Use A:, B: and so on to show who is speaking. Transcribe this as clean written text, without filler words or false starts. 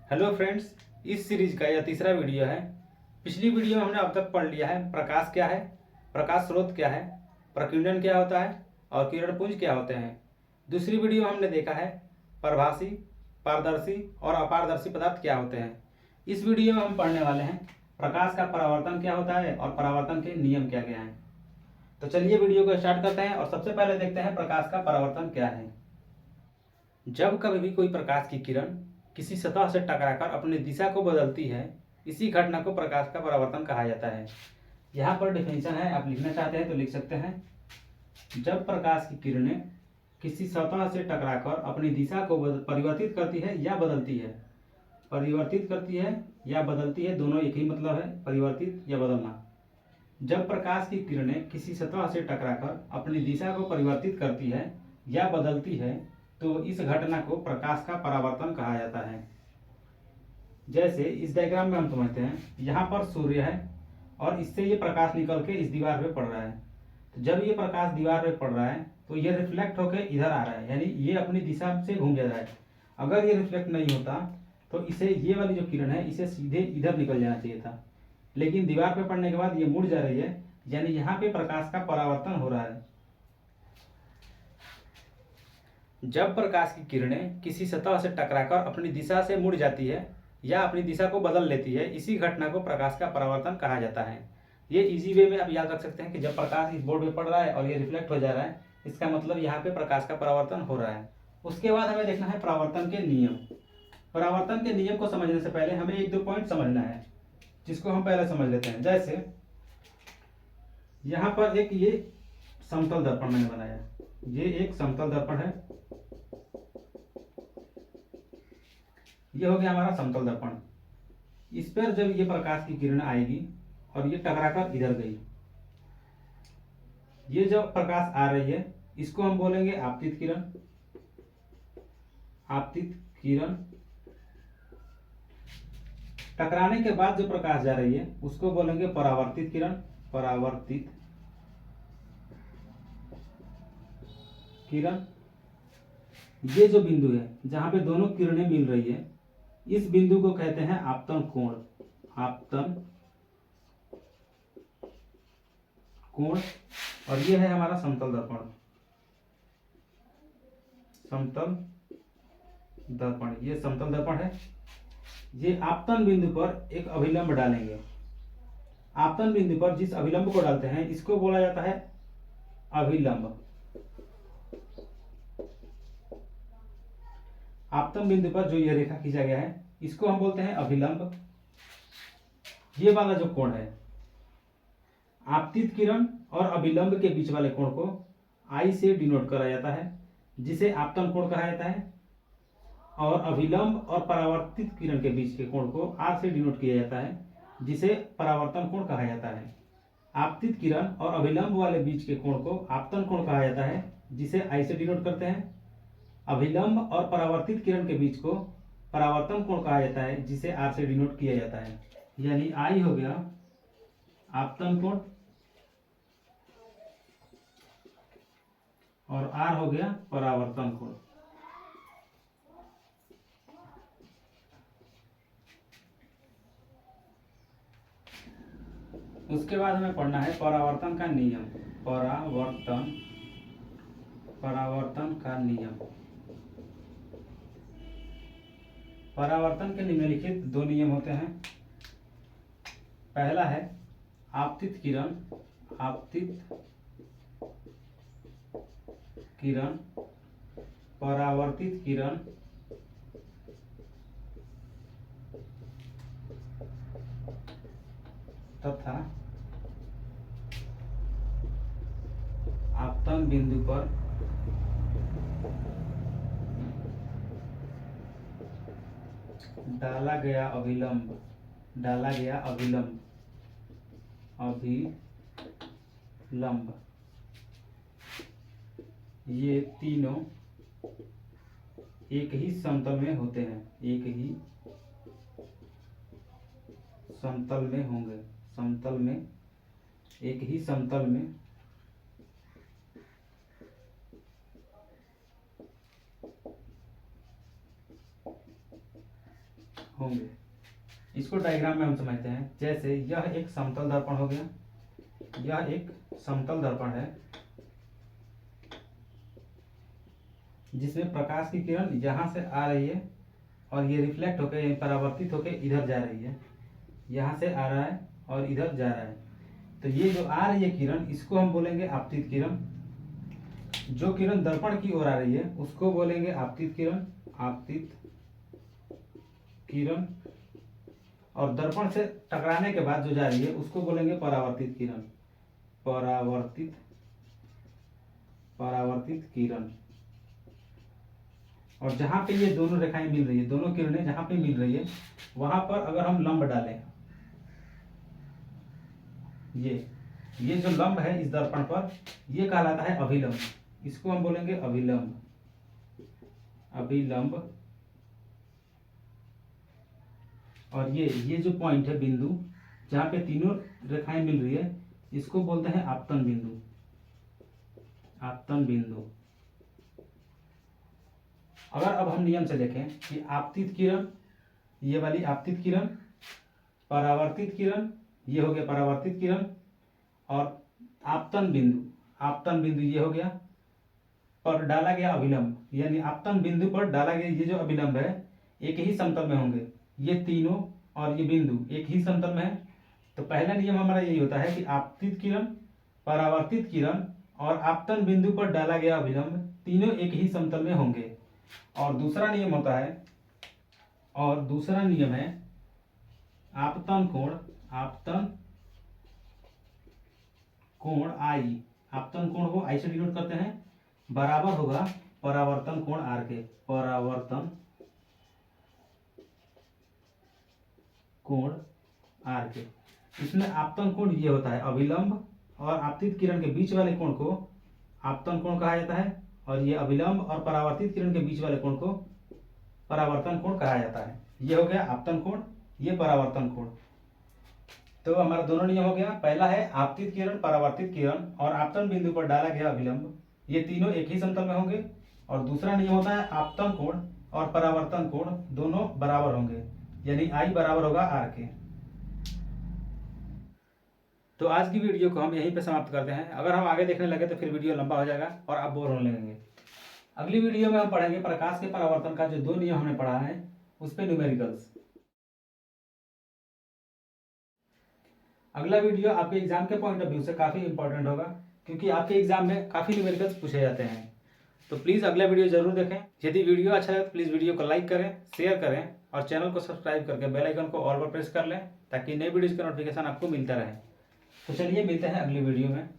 A: Hello friends, इस series का यह तीसरा वीडियो है। पिछली वीडियो में हमने अब तक पढ़ लिया है प्रकाश क्या है, प्रकाश स्रोत क्या है, प्रकीर्णन क्या होता है और किरणपुंज क्या होते हैं। दूसरी वीडियो में हमने देखा है प्रभासी, पारदर्शी और अपारदर्शी पदार्थ क्या होते हैं। इस वीडियो में हम पढ़ने वाले हैं प्रकाश का परावर्तन क्या होता है और परावर्तन के नियम क्या क्या हैं। तो चलिए वीडियो को स्टार्ट करते हैं और सबसे पहले देखते हैं प्रकाश का परावर्तन क्या है। जब कभी भी कोई प्रकाश की किरण किसी सतह से टकराकर अपनी दिशा को बदलती है, इसी घटना को प्रकाश का परावर्तन कहा जाता है। यहाँ पर डिफिनीशन है, आप लिखना चाहते हैं तो लिख सकते हैं। जब प्रकाश की किरणें किसी सतह से टकराकर अपनी दिशा को परिवर्तित करती है या बदलती है, परिवर्तित करती है या बदलती है, दोनों एक ही मतलब है, परिवर्तित या बदलना। जब प्रकाश की किरणें किसी सतह से टकराकर अपनी दिशा को परिवर्तित करती है या बदलती है तो इस घटना को प्रकाश का परावर्तन कहा जाता है। जैसे इस डायग्राम में हम समझते हैं, यहाँ पर सूर्य है और इससे ये प्रकाश निकल के इस दीवार पे पड़ रहा है। तो जब ये प्रकाश दीवार पे पड़ रहा है तो ये रिफ्लेक्ट होकर इधर आ रहा है, यानी ये अपनी दिशा से घूम जा रहा है। अगर ये रिफ्लेक्ट नहीं होता तो इसे, ये वाली जो किरण है, इसे सीधे इधर निकल जाना चाहिए था, लेकिन दीवार पे पड़ने के बाद ये मुड़ जा रही है, यानी यहाँ पे प्रकाश का परावर्तन हो रहा है। जब प्रकाश की किरणें किसी सतह से टकराकर अपनी दिशा से मुड़ जाती है या अपनी दिशा को बदल लेती है, इसी घटना को प्रकाश का परावर्तन कहा जाता है। ये इजी वे में आप याद रख सकते हैं कि जब प्रकाश इस बोर्ड पे पड़ रहा है और ये रिफ्लेक्ट हो जा रहा है, इसका मतलब यहाँ पे प्रकाश का परावर्तन हो रहा है। उसके बाद हमें देखना है परावर्तन के नियम। परावर्तन के नियम को समझने से पहले हमें एक दो पॉइंट समझना है, जिसको हम पहले समझ लेते हैं। जैसे यहाँ पर एक ये समतल दर्पण मैंने बनाया, ये एक समतल दर्पण है, ये हो गया हमारा समतल दर्पण। इस पर जब ये प्रकाश की किरण आएगी और ये टकराकर इधर गई, ये जब प्रकाश आ रही है इसको हम बोलेंगे आपतित किरण। आपतित किरण। टकराने के बाद जो प्रकाश जा रही है उसको बोलेंगे परावर्तित किरण। परावर्तित किरण। ये जो बिंदु है जहां पे दोनों किरणें मिल रही है, इस बिंदु को कहते हैं आपतन कोण। आपतन कोण। और ये है हमारा समतल दर्पण। समतल दर्पण, ये समतल दर्पण है। ये आपतन बिंदु पर एक अभिलंब डालेंगे। आपतन बिंदु पर जिस अभिलंब को डालते हैं इसको बोला जाता है अभिलंब। आपतन बिंदु पर जो यह रेखा खींचा गया है इसको हम बोलते हैं अभिलंब। ये वाला जो कोण है, आपतित किरण और अभिलंब के बीच वाले कोण को आई से डिनोट करा जाता है, जिसे आपतन कोण कहा जाता है। और अभिलंब और परावर्तित किरण के बीच के कोण को आर से डिनोट किया जाता है, जिसे परावर्तन कोण कहा जाता है। आपतित किरण और अभिलंब वाले बीच के कोण को आपतन कोण कहा जाता है, जिसे आई से डिनोट करते हैं। अभिलंब और परावर्तित किरण के बीच को परावर्तन कोण कहा जाता है, जिसे आर से डिनोट किया जाता है। यानी आई हो गया आपतन कोण और आर हो गया परावर्तन कोण। उसके बाद हमें पढ़ना है परावर्तन का नियम। परावर्तन का नियम। परावर्तन के निम्नलिखित दो नियम होते हैं। पहला है आपतित किरण। आपतित किरण परावर्तित किरण तथा आपतन बिंदु पर डाला गया अभिलंब। ये तीनों एक ही समतल में होते हैं, एक ही समतल में होंगे। समतल में, एक ही समतल में होंगे। इसको डायग्राम में हम समझते हैं। जैसे यह एक समतल दर्पण हो गया, यह एक समतल दर्पण है जिसमें प्रकाश की किरण यहाँ से आ रही है और ये रिफ्लेक्ट होकर यानी परावर्तित होकर इधर जा रही है, यहाँ से आ रहा है और इधर जा रहा है। तो ये जो आ रही है किरण, इसको हम बोलेंगे आपतित किरण। जो किरण दर्पण की ओर आ रही है उसको बोलेंगे आपतित किरण, आपतित किरण। और दर्पण से टकराने के बाद जो जा रही है उसको बोलेंगे परावर्तित किरण, परावर्तित किरण। और जहां पे ये दोनों रेखाएं मिल रही है, दोनों किरणें जहां पे मिल रही है वहां पर अगर हम लंब डालें, ये जो लंब है इस दर्पण पर, ये कहलाता है अभिलंब। इसको हम बोलेंगे अभिलंब, अभिलंब। और ये जो पॉइंट है, बिंदु जहां पे तीनों रेखाएं मिल रही है, इसको बोलते हैं आपतन बिंदु, आपतन बिंदु। अगर अब हम नियम से देखें कि आपतित किरण, ये वाली आपतित किरण, परावर्तित किरण, ये हो गया परावर्तित किरण, और आपतन बिंदु ये हो गया, पर डाला गया अभिलंब, यानी आपतन बिंदु पर डाला गया ये जो अभिलंब है एक ही समतल में होंगे। ये तीनों और ये बिंदु एक ही समतल में है। तो पहला नियम हमारा यही होता है कि आपतित किरण, परावर्तित किरण और आपतन बिंदु पर डाला गया अभिलंब तीनों एक ही समतल में होंगे। और दूसरा नियम होता है, और दूसरा नियम है आपतन कोण, आपतन कोण आई, आपतन कोण को आई से डिनोट करते हैं, बराबर होगा परावर्तन कोण आर के, परावर्तन कोण आर के। इसमें आपतन कोण ये होता है अभिलंब, और आपतित किरण के बीच वाले कोण को आपतन कोण कहा जाता है, और ये अभिलंब और परावर्तित किरण के बीच वाले कोण को परावर्तन कोण कहा जाता है। ये हो गया आपतन कोण, ये परावर्तन कोण। तो हमारा दोनों नियम हो गया। पहला है आपतित किरण, परावर्तित किरण और आपतन बिंदु पर डाला गया अभिलंब, ये तीनों एक ही समतल में होंगे। और दूसरा नियम होता है आपतन कोण और परावर्तन कोण दोनों बराबर होंगे, यानी आई बराबर होगा आर के। तो आज की वीडियो को हम यहीं पे समाप्त करते हैं। अगर हम आगे देखने लगे तो फिर वीडियो लंबा हो जाएगा और आप बोर होने लगेंगे। अगली वीडियो में हम पढ़ेंगे प्रकाश के परावर्तन का जो 2 नियम हमने पढ़ा है उस पे न्यूमेरिकल्स। अगला वीडियो आपके एग्जाम के पॉइंट ऑफ व्यू से काफ़ी इंपॉर्टेंट होगा, क्योंकि आपके एग्जाम में काफ़ी न्यूमेरिकल्स पूछे जाते हैं। तो प्लीज़ अगला वीडियो जरूर देखें। यदि वीडियो अच्छा लगे तो प्लीज़ वीडियो को लाइक करें, शेयर करें और चैनल को सब्सक्राइब करके बेल आइकन को ऑल पर प्रेस कर लें, ताकि नई वीडियोज़ का नोटिफिकेशन आपको मिलता रहे। तो चलिए मिलते हैं अगली वीडियो में।